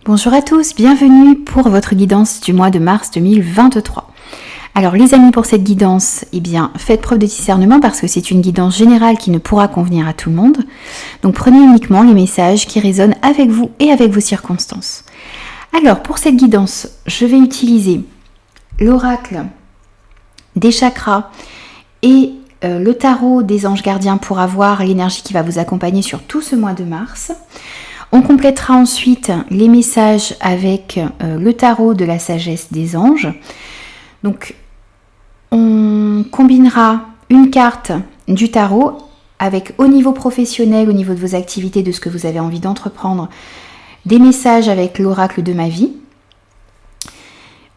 Bonjour à tous, bienvenue pour votre guidance du mois de mars 2023. Alors les amis, pour cette guidance, faites preuve de discernement parce que c'est une guidance générale qui ne pourra convenir à tout le monde. Donc prenez uniquement les messages qui résonnent avec vous et avec vos circonstances. Alors pour cette guidance, je vais utiliser l'oracle des chakras et le tarot des anges gardiens pour avoir l'énergie qui va vous accompagner sur tout ce mois de mars. On complétera ensuite les messages avec le tarot de la sagesse des anges. Donc, on combinera une carte du tarot avec, au niveau professionnel, au niveau de vos activités, de ce que vous avez envie d'entreprendre, des messages avec l'oracle de ma vie.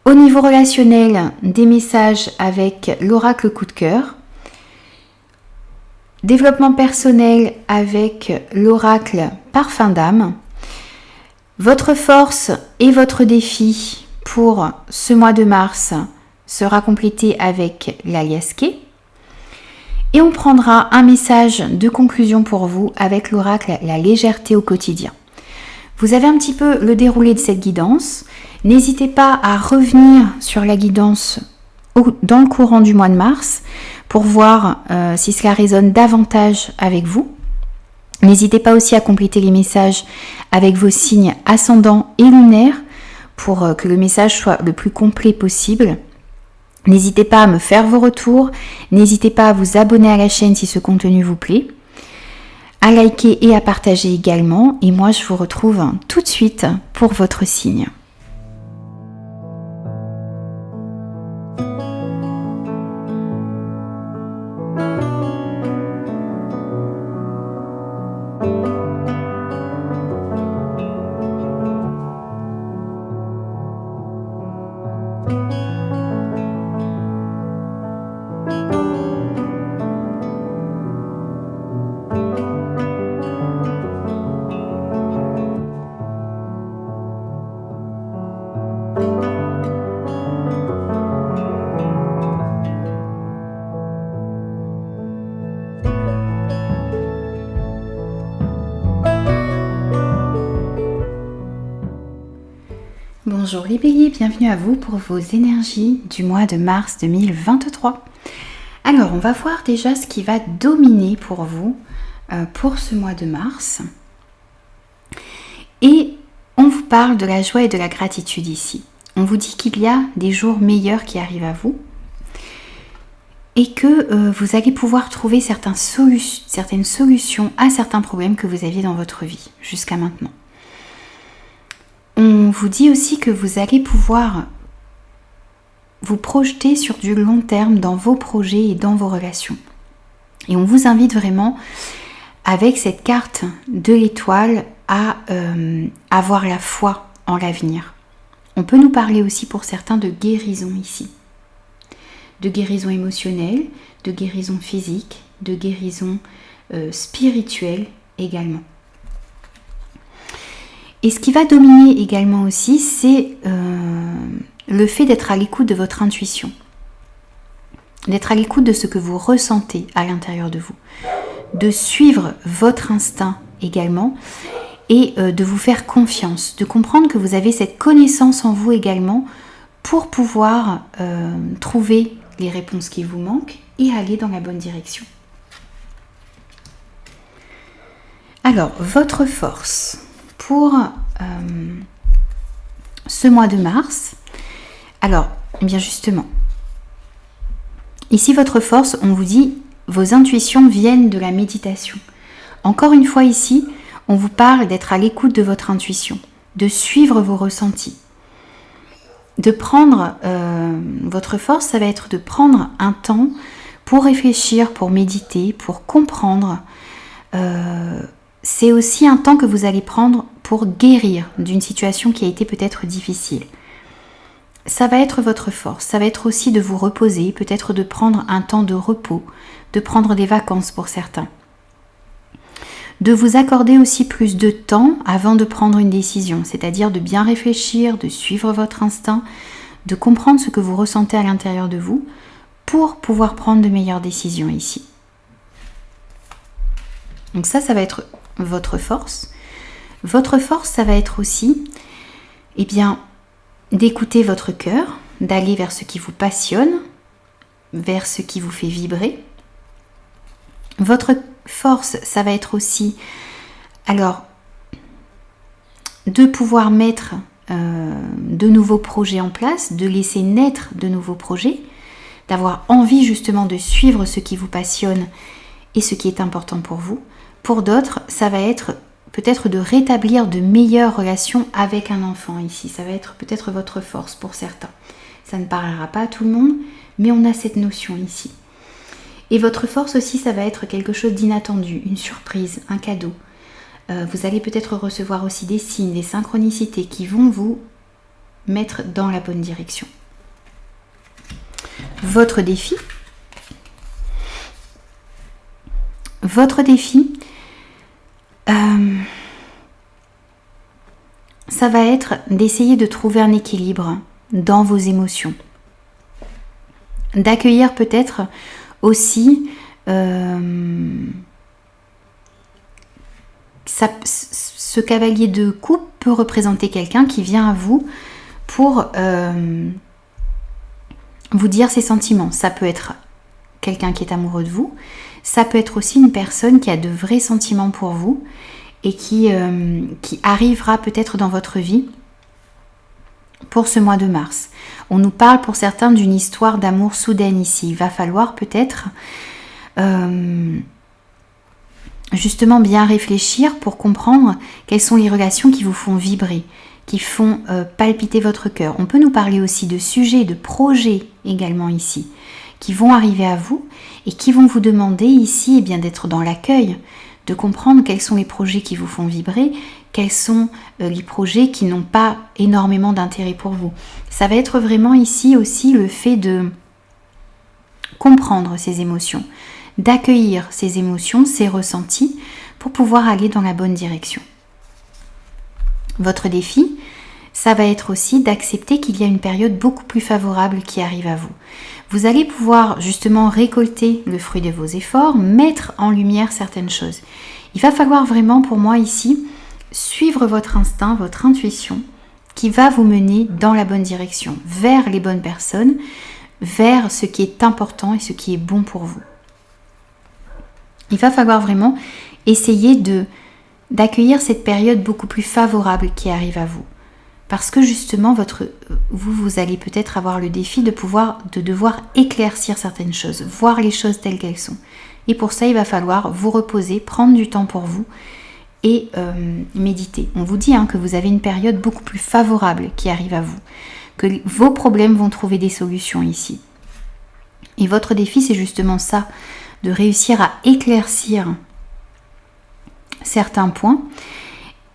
Au niveau relationnel, des messages avec l'oracle coup de cœur. Développement personnel avec l'oracle parfum d'âme. Votre force et votre défi pour ce mois de mars sera complété avec l'aliasqué. Et on prendra un message de conclusion pour vous avec l'oracle la légèreté au quotidien. Vous avez un petit peu le déroulé de cette guidance. N'hésitez pas à revenir sur la guidance dans le courant du mois de mars pour voir si cela résonne davantage avec vous. N'hésitez pas aussi à compléter les messages avec vos signes ascendants et lunaires pour que le message soit le plus complet possible. N'hésitez pas à me faire vos retours, n'hésitez pas à vous abonner à la chaîne si ce contenu vous plaît, à liker et à partager également. Et moi je vous retrouve tout de suite pour votre signe. Bonjour les béliers, bienvenue à vous pour vos énergies du mois de mars 2023. Alors on va voir déjà ce qui va dominer pour vous pour ce mois de mars. Et on vous parle de la joie et de la gratitude ici. On vous dit qu'il y a des jours meilleurs qui arrivent à vous et que vous allez pouvoir trouver certaines solutions à certains problèmes que vous aviez dans votre vie jusqu'à maintenant. On vous dit aussi que vous allez pouvoir vous projeter sur du long terme dans vos projets et dans vos relations. Et on vous invite vraiment, avec cette carte de l'étoile, à avoir la foi en l'avenir. On peut nous parler aussi pour certains de guérison ici. De guérison émotionnelle, de guérison physique, de guérison spirituelle également. Et ce qui va dominer également aussi, c'est le fait d'être à l'écoute de votre intuition. D'être à l'écoute de ce que vous ressentez à l'intérieur de vous. De suivre votre instinct également et de vous faire confiance. De comprendre que vous avez cette connaissance en vous également pour pouvoir trouver les réponses qui vous manquent et aller dans la bonne direction. Alors, votre force pour ce mois de mars. Alors, bien justement, ici votre force, on vous dit, vos intuitions viennent de la méditation. Encore une fois ici, on vous parle d'être à l'écoute de votre intuition, de suivre vos ressentis. De prendre, votre force, ça va être de prendre un temps pour réfléchir, pour méditer, pour comprendre. C'est aussi un temps que vous allez prendre pour guérir d'une situation qui a été peut-être difficile. Ça va être votre force, ça va être aussi de vous reposer, peut-être de prendre un temps de repos, de prendre des vacances pour certains. De vous accorder aussi plus de temps avant de prendre une décision, c'est-à-dire de bien réfléchir, de suivre votre instinct, de comprendre ce que vous ressentez à l'intérieur de vous pour pouvoir prendre de meilleures décisions ici. Donc ça va être votre force. Votre force, ça va être aussi eh bien, d'écouter votre cœur, d'aller vers ce qui vous passionne, vers ce qui vous fait vibrer. Votre force, ça va être aussi, alors, de pouvoir mettre de nouveaux projets en place, de laisser naître de nouveaux projets, d'avoir envie justement de suivre ce qui vous passionne et ce qui est important pour vous. Pour d'autres, ça va être peut-être de rétablir de meilleures relations avec un enfant ici. Ça va être peut-être votre force pour certains. Ça ne parlera pas à tout le monde, mais on a cette notion ici. Et votre force aussi, ça va être quelque chose d'inattendu, une surprise, un cadeau. Vous allez peut-être recevoir aussi des signes, des synchronicités qui vont vous mettre dans la bonne direction. Votre défi, ça va être d'essayer de trouver un équilibre dans vos émotions. D'accueillir peut-être aussi ce cavalier de coupe peut représenter quelqu'un qui vient à vous pour vous dire ses sentiments. Ça peut être quelqu'un qui est amoureux de vous, ça peut être aussi une personne qui a de vrais sentiments pour vous et qui arrivera peut-être dans votre vie pour ce mois de mars. On nous parle pour certains d'une histoire d'amour soudaine ici. Il va falloir peut-être justement bien réfléchir pour comprendre quelles sont les relations qui vous font vibrer, qui font palpiter votre cœur. On peut nous parler aussi de sujets, de projets également ici, qui vont arriver à vous et qui vont vous demander ici eh bien, d'être dans l'accueil, de comprendre quels sont les projets qui vous font vibrer, quels sont les projets qui n'ont pas énormément d'intérêt pour vous. Ça va être vraiment ici aussi le fait de comprendre ces émotions, d'accueillir ces émotions, ces ressentis, pour pouvoir aller dans la bonne direction. Votre défi, ça va être aussi d'accepter qu'il y a une période beaucoup plus favorable qui arrive à vous. Vous allez pouvoir justement récolter le fruit de vos efforts, mettre en lumière certaines choses. Il va falloir vraiment pour moi ici suivre votre instinct, votre intuition, qui va vous mener dans la bonne direction, vers les bonnes personnes, vers ce qui est important et ce qui est bon pour vous. Il va falloir vraiment essayer d'accueillir cette période beaucoup plus favorable qui arrive à vous. Parce que justement, vous allez peut-être avoir le défi de devoir éclaircir certaines choses, voir les choses telles qu'elles sont. Et pour ça, il va falloir vous reposer, prendre du temps pour vous et méditer. On vous dit que vous avez une période beaucoup plus favorable qui arrive à vous, que vos problèmes vont trouver des solutions ici. Et votre défi, c'est justement ça, de réussir à éclaircir certains points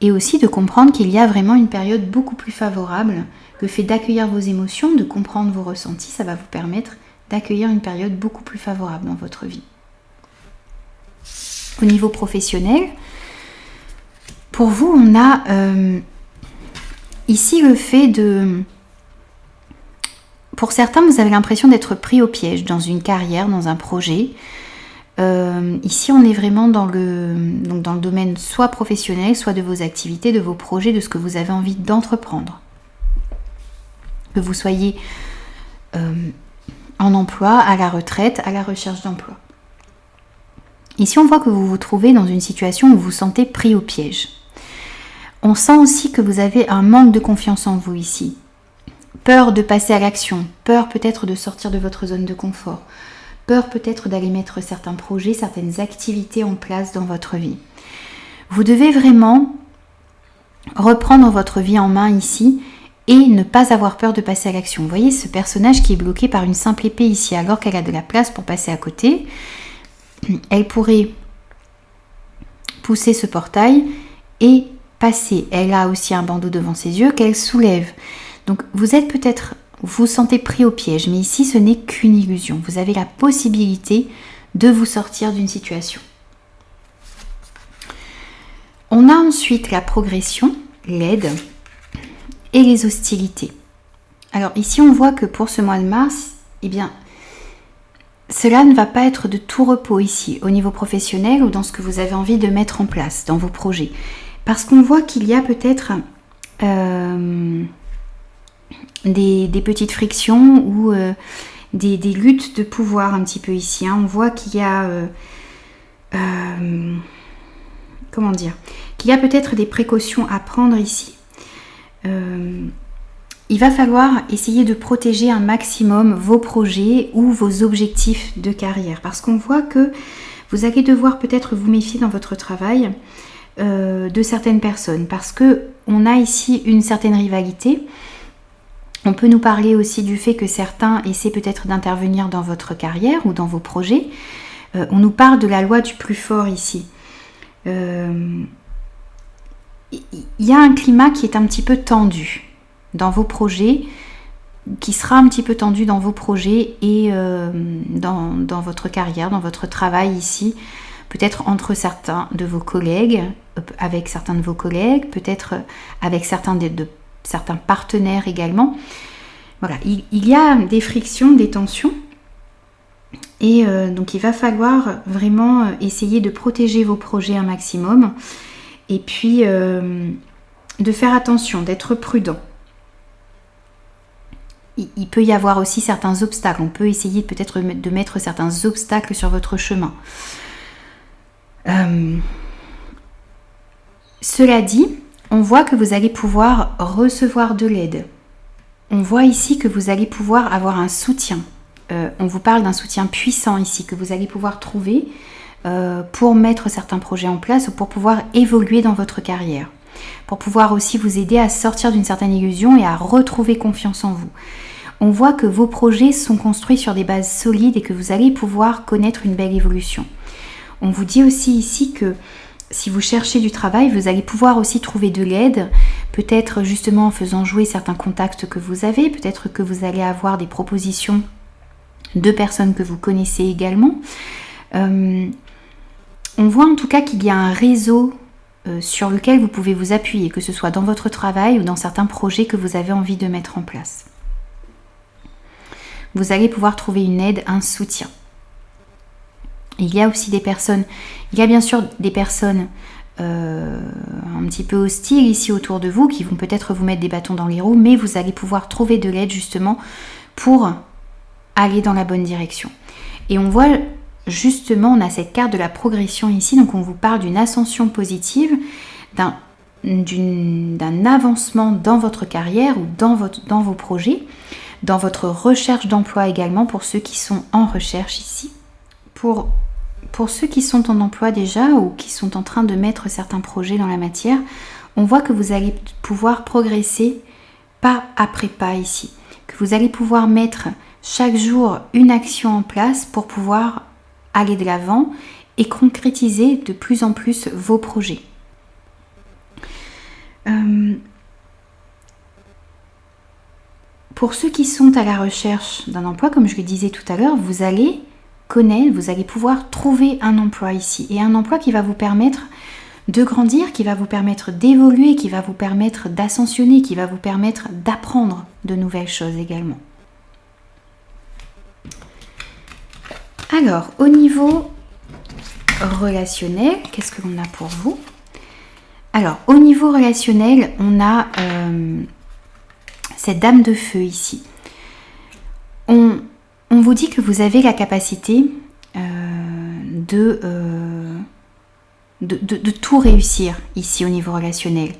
et aussi de comprendre qu'il y a vraiment une période beaucoup plus favorable. Le fait d'accueillir vos émotions, de comprendre vos ressentis, ça va vous permettre d'accueillir une période beaucoup plus favorable dans votre vie. Au niveau professionnel, pour vous, on a ici le fait de... Pour certains, vous avez l'impression d'être pris au piège dans une carrière, dans un projet. Ici, on est vraiment dans le domaine soit professionnel, soit de vos activités, de vos projets, de ce que vous avez envie d'entreprendre. Que vous soyez en emploi, à la retraite, à la recherche d'emploi. Ici, on voit que vous vous trouvez dans une situation où vous vous sentez pris au piège. On sent aussi que vous avez un manque de confiance en vous ici. Peur de passer à l'action, peur peut-être de sortir de votre zone de confort, peur peut-être d'aller mettre certains projets, certaines activités en place dans votre vie. Vous devez vraiment reprendre votre vie en main ici et ne pas avoir peur de passer à l'action. Vous voyez ce personnage qui est bloqué par une simple épée ici, alors qu'elle a de la place pour passer à côté. Elle pourrait pousser ce portail et passer. Elle a aussi un bandeau devant ses yeux qu'elle soulève. Donc vous êtes peut-être, vous vous sentez pris au piège, mais ici ce n'est qu'une illusion. Vous avez la possibilité de vous sortir d'une situation. On a ensuite la progression, l'aide et les hostilités. Alors ici on voit que pour ce mois de mars, eh bien, cela ne va pas être de tout repos ici, au niveau professionnel ou dans ce que vous avez envie de mettre en place dans vos projets. Parce qu'on voit qu'il y a peut-être des petites frictions ou des luttes de pouvoir un petit peu ici. On voit qu'il y a comment dire, qu'il y a peut-être des précautions à prendre ici. Il va falloir essayer de protéger un maximum vos projets ou vos objectifs de carrière, parce qu'on voit que vous allez devoir peut-être vous méfier dans votre travail de certaines personnes, parce que on a ici une certaine rivalité. On peut nous parler aussi du fait que certains essaient peut-être d'intervenir dans votre carrière ou dans vos projets. On nous parle de la loi du plus fort ici. Il y a un climat qui est un petit peu tendu dans vos projets, qui sera un petit peu tendu dans vos projets et dans votre carrière, dans votre travail ici, peut-être entre certains de vos collègues, avec certains de vos collègues, peut-être avec certains certains partenaires également. Voilà, il y a des frictions, des tensions, et donc il va falloir vraiment essayer de protéger vos projets un maximum, et puis de faire attention, d'être prudent. Il peut y avoir aussi certains obstacles. On peut essayer peut-être de mettre certains obstacles sur votre chemin. Cela dit, on voit que vous allez pouvoir recevoir de l'aide. On voit ici que vous allez pouvoir avoir un soutien. On vous parle d'un soutien puissant ici que vous allez pouvoir trouver pour mettre certains projets en place ou pour pouvoir évoluer dans votre carrière. Pour pouvoir aussi vous aider à sortir d'une certaine illusion et à retrouver confiance en vous. On voit que vos projets sont construits sur des bases solides et que vous allez pouvoir connaître une belle évolution. On vous dit aussi ici que si vous cherchez du travail, vous allez pouvoir aussi trouver de l'aide, peut-être justement en faisant jouer certains contacts que vous avez, peut-être que vous allez avoir des propositions de personnes que vous connaissez également. On voit en tout cas qu'il y a un réseau sur lequel vous pouvez vous appuyer, que ce soit dans votre travail ou dans certains projets que vous avez envie de mettre en place. Vous allez pouvoir trouver une aide, un soutien. Il y a aussi des personnes, il y a bien sûr des personnes un petit peu hostiles ici autour de vous qui vont peut-être vous mettre des bâtons dans les roues, mais vous allez pouvoir trouver de l'aide justement pour aller dans la bonne direction. Et on voit justement, on a cette carte de la progression ici, donc on vous parle d'une ascension positive, d'un avancement dans votre carrière ou dans vos projets, dans votre recherche d'emploi également pour ceux qui sont en recherche ici. Pour ceux qui sont en emploi déjà ou qui sont en train de mettre certains projets dans la matière, on voit que vous allez pouvoir progresser pas après pas ici, que vous allez pouvoir mettre chaque jour une action en place pour pouvoir aller de l'avant et concrétiser de plus en plus vos projets. Pour ceux qui sont à la recherche d'un emploi, comme je le disais tout à l'heure, vous allez pouvoir trouver un emploi ici. Et un emploi qui va vous permettre de grandir, qui va vous permettre d'évoluer, qui va vous permettre d'ascensionner, qui va vous permettre d'apprendre de nouvelles choses également. Alors, au niveau relationnel, qu'est-ce que l'on a pour vous? Alors, au niveau relationnel, on a cette dame de feu ici. On vous dit que vous avez la capacité de tout réussir ici au niveau relationnel.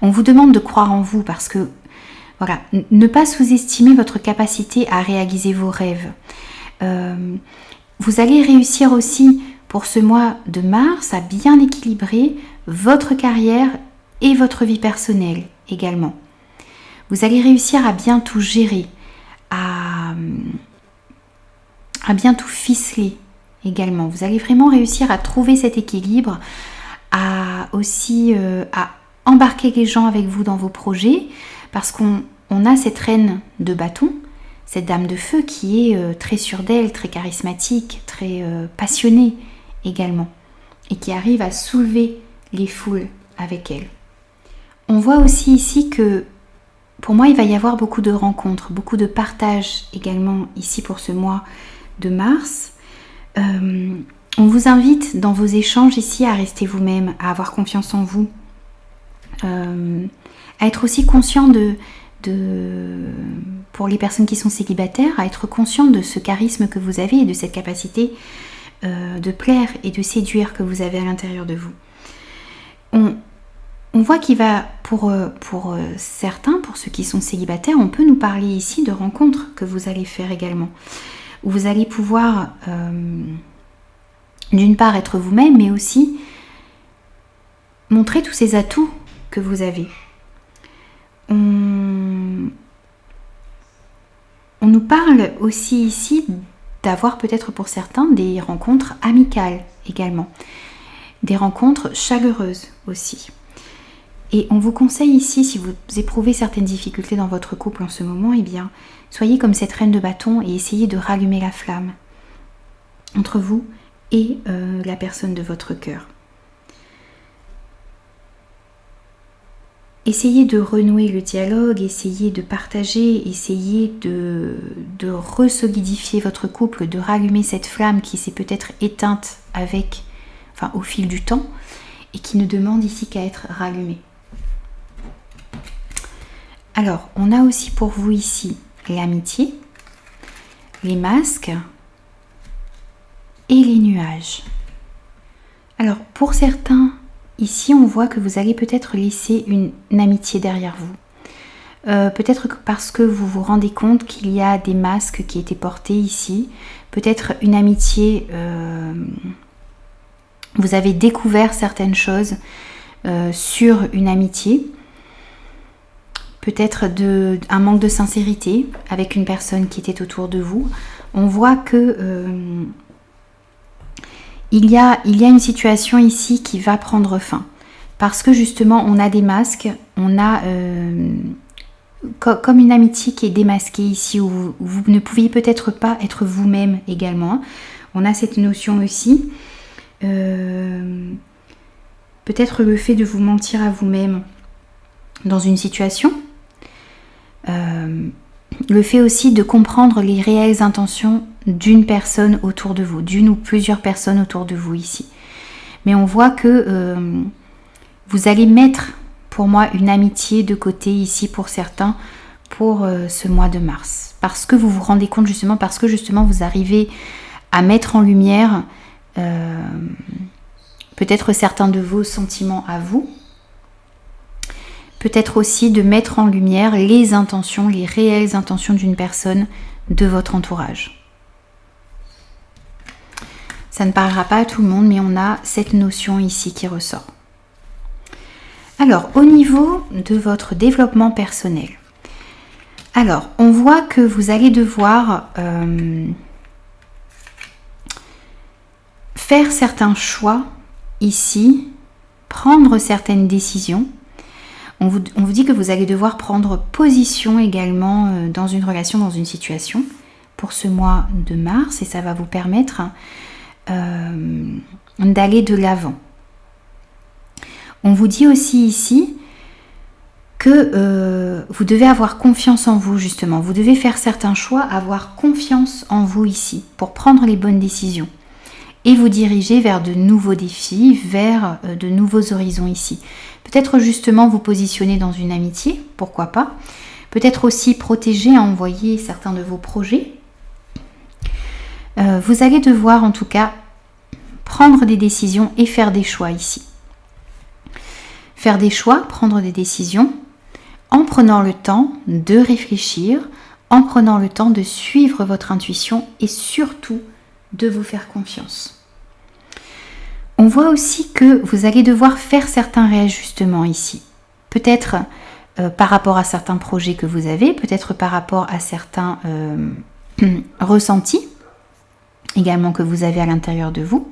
On vous demande de croire en vous parce que, voilà, ne pas sous-estimer votre capacité à réaliser vos rêves. Vous allez réussir aussi pour ce mois de mars à bien équilibrer votre carrière et votre vie personnelle également. Vous allez réussir à bien tout gérer, à bien tout ficeler également. Vous allez vraiment réussir à trouver cet équilibre, à embarquer les gens avec vous dans vos projets, parce qu'on a cette reine de bâton, cette dame de feu qui est très sûre d'elle, très charismatique, très passionnée également, et qui arrive à soulever les foules avec elle. On voit aussi ici que, pour moi, il va y avoir beaucoup de rencontres, beaucoup de partages également ici pour ce mois de mars. On vous invite dans vos échanges ici à rester vous-même, à avoir confiance en vous, à être aussi conscient pour les personnes qui sont célibataires, à être conscient de ce charisme que vous avez et de cette capacité de plaire et de séduire que vous avez à l'intérieur de vous. On voit qu'il va, pour certains, pour ceux qui sont célibataires, on peut nous parler ici de rencontres que vous allez faire également, où vous allez pouvoir, d'une part, être vous-même, mais aussi montrer tous ces atouts que vous avez. On nous parle aussi ici d'avoir peut-être pour certains des rencontres amicales également, des rencontres chaleureuses aussi. Et on vous conseille ici, si vous éprouvez certaines difficultés dans votre couple en ce moment, eh bien, soyez comme cette reine de bâton et essayez de rallumer la flamme entre vous et la personne de votre cœur. Essayez de renouer le dialogue, essayez de partager, essayez de resolidifier votre couple, de rallumer cette flamme qui s'est peut-être éteinte au fil du temps et qui ne demande ici qu'à être rallumée. Alors, on a aussi pour vous ici l'amitié, les masques et les nuages. Alors, pour certains, ici, on voit que vous allez peut-être laisser une amitié derrière vous. Peut-être parce que vous vous rendez compte qu'il y a des masques qui étaient portés ici. Peut-être une amitié, vous avez découvert certaines choses sur une amitié. Peut-être un manque de sincérité avec une personne qui était autour de vous. On voit que il y a une situation ici qui va prendre fin. Parce que justement, on a des masques, on a comme une amitié qui est démasquée ici, où vous ne pouviez peut-être pas être vous-même également. On a cette notion aussi. Peut-être le fait de vous mentir à vous-même dans une situation. Le fait aussi de comprendre les réelles intentions d'une personne autour de vous, d'une ou plusieurs personnes autour de vous ici. Mais on voit que vous allez mettre, pour moi, une amitié de côté ici pour certains pour ce mois de mars. Parce que vous vous rendez compte justement, parce que justement vous arrivez à mettre en lumière peut-être certains de vos sentiments à vous. Peut-être aussi de mettre en lumière les intentions, les réelles intentions d'une personne de votre entourage. Ça ne parlera pas à tout le monde, mais on a cette notion ici qui ressort. Alors, au niveau de votre développement personnel, alors, on voit que vous allez devoir faire certains choix ici, prendre certaines décisions. On vous dit que vous allez devoir prendre position également dans une relation, dans une situation pour ce mois de mars et ça va vous permettre d'aller de l'avant. On vous dit aussi ici que vous devez avoir confiance en vous justement. Vous devez faire certains choix, avoir confiance en vous ici pour prendre les bonnes décisions et vous diriger vers de nouveaux défis, vers de nouveaux horizons ici. Peut-être justement vous positionner dans une amitié, pourquoi pas. Peut-être aussi protéger, envoyer certains de vos projets. Vous allez devoir en tout cas prendre des décisions et faire des choix ici. Faire des choix, prendre des décisions en prenant le temps de réfléchir, en prenant le temps de suivre votre intuition et surtout de vous faire confiance. On voit aussi que vous allez devoir faire certains réajustements ici. Peut-être par rapport à certains projets que vous avez, peut-être par rapport à certains ressentis également que vous avez à l'intérieur de vous.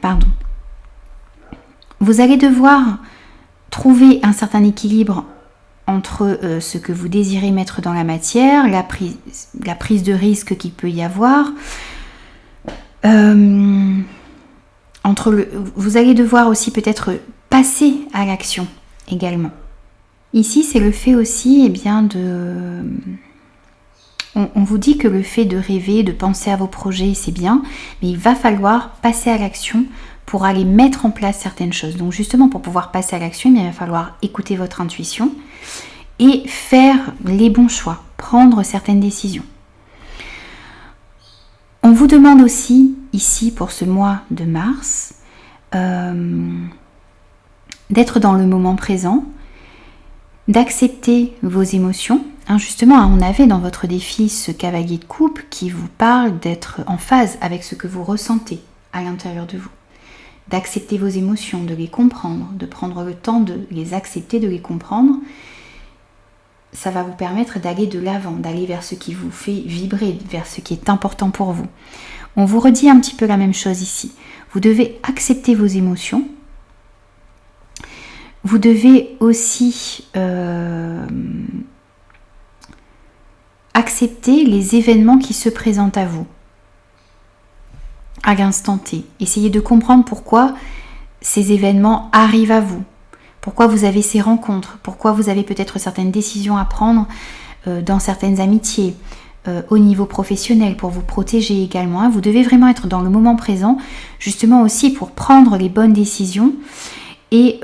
Pardon. Vous allez devoir trouver un certain équilibre entre ce que vous désirez mettre dans la matière, la prise de risque qu'il peut y avoir. Vous allez devoir aussi peut-être passer à l'action également. Ici, c'est le fait aussi, on vous dit que le fait de rêver, de penser à vos projets, c'est bien, mais il va falloir passer à l'action pour aller mettre en place certaines choses. Donc justement, pour pouvoir passer à l'action, il va falloir écouter votre intuition et faire les bons choix, prendre certaines décisions. On vous demande aussi, ici, pour ce mois de mars, d'être dans le moment présent, d'accepter vos émotions. Justement, on avait dans votre défi ce cavalier de coupe qui vous parle d'être en phase avec ce que vous ressentez à l'intérieur de vous. D'accepter vos émotions, de les comprendre, de prendre le temps de les accepter, de les comprendre. Ça va vous permettre d'aller de l'avant, d'aller vers ce qui vous fait vibrer, vers ce qui est important pour vous. On vous redit un petit peu la même chose ici. Vous devez accepter vos émotions. Vous devez aussi accepter les événements qui se présentent à vous, à l'instant T. Essayez de comprendre pourquoi ces événements arrivent à vous. Pourquoi vous avez ces rencontres, pourquoi vous avez peut-être certaines décisions à prendre dans certaines amitiés, au niveau professionnel, pour vous protéger également. Vous devez vraiment être dans le moment présent, justement aussi pour prendre les bonnes décisions. Et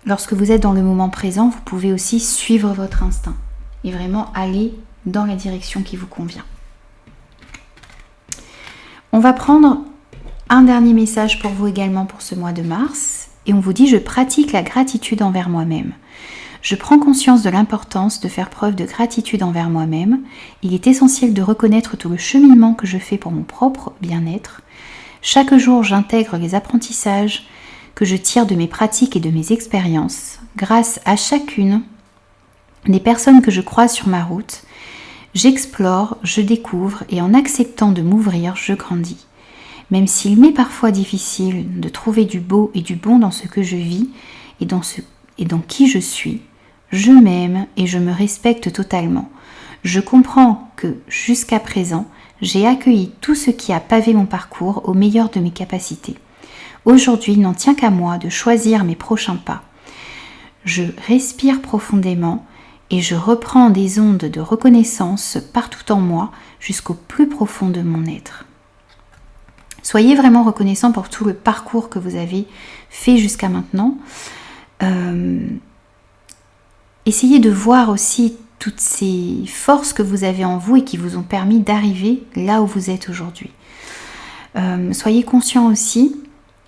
lorsque vous êtes dans le moment présent, vous pouvez aussi suivre votre instinct et vraiment aller dans la direction qui vous convient. On va prendre un dernier message pour vous également pour ce mois de mars. Et on vous dit, je pratique la gratitude envers moi-même. Je prends conscience de l'importance de faire preuve de gratitude envers moi-même. Il est essentiel de reconnaître tout le cheminement que je fais pour mon propre bien-être. Chaque jour, j'intègre les apprentissages que je tire de mes pratiques et de mes expériences. Grâce à chacune des personnes que je croise sur ma route, j'explore, je découvre et en acceptant de m'ouvrir, je grandis. Même s'il m'est parfois difficile de trouver du beau et du bon dans ce que je vis et dans qui je suis, je m'aime et je me respecte totalement. Je comprends que jusqu'à présent, j'ai accueilli tout ce qui a pavé mon parcours au meilleur de mes capacités. Aujourd'hui, il n'en tient qu'à moi de choisir mes prochains pas. Je respire profondément et je reprends des ondes de reconnaissance partout en moi jusqu'au plus profond de mon être. Soyez vraiment reconnaissant pour tout le parcours que vous avez fait jusqu'à maintenant. Essayez de voir aussi toutes ces forces que vous avez en vous et qui vous ont permis d'arriver là où vous êtes aujourd'hui. Soyez conscient aussi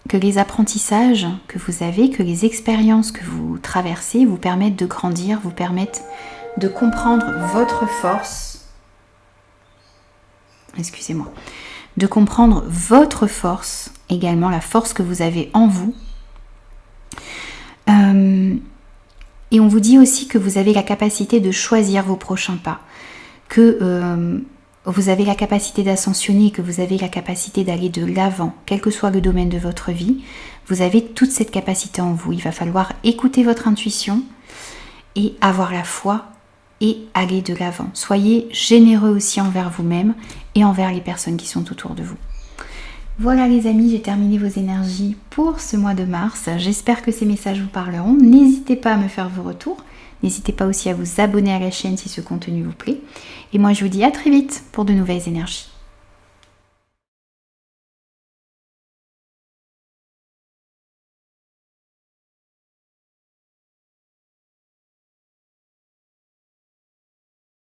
que les apprentissages que vous avez, que les expériences que vous traversez vous permettent de grandir, vous permettent de comprendre votre force. Excusez-moi. De comprendre votre force, également la force que vous avez en vous. Et on vous dit aussi que vous avez la capacité de choisir vos prochains pas, que vous avez la capacité d'ascensionner, que vous avez la capacité d'aller de l'avant, quel que soit le domaine de votre vie. Vous avez toute cette capacité en vous. Il va falloir écouter votre intuition et avoir la foi et aller de l'avant. Soyez généreux aussi envers vous-même et envers les personnes qui sont autour de vous. Voilà les amis, j'ai terminé vos énergies pour ce mois de mars. J'espère que ces messages vous parleront. N'hésitez pas à me faire vos retours. N'hésitez pas aussi à vous abonner à la chaîne si ce contenu vous plaît. Et moi je vous dis à très vite pour de nouvelles énergies.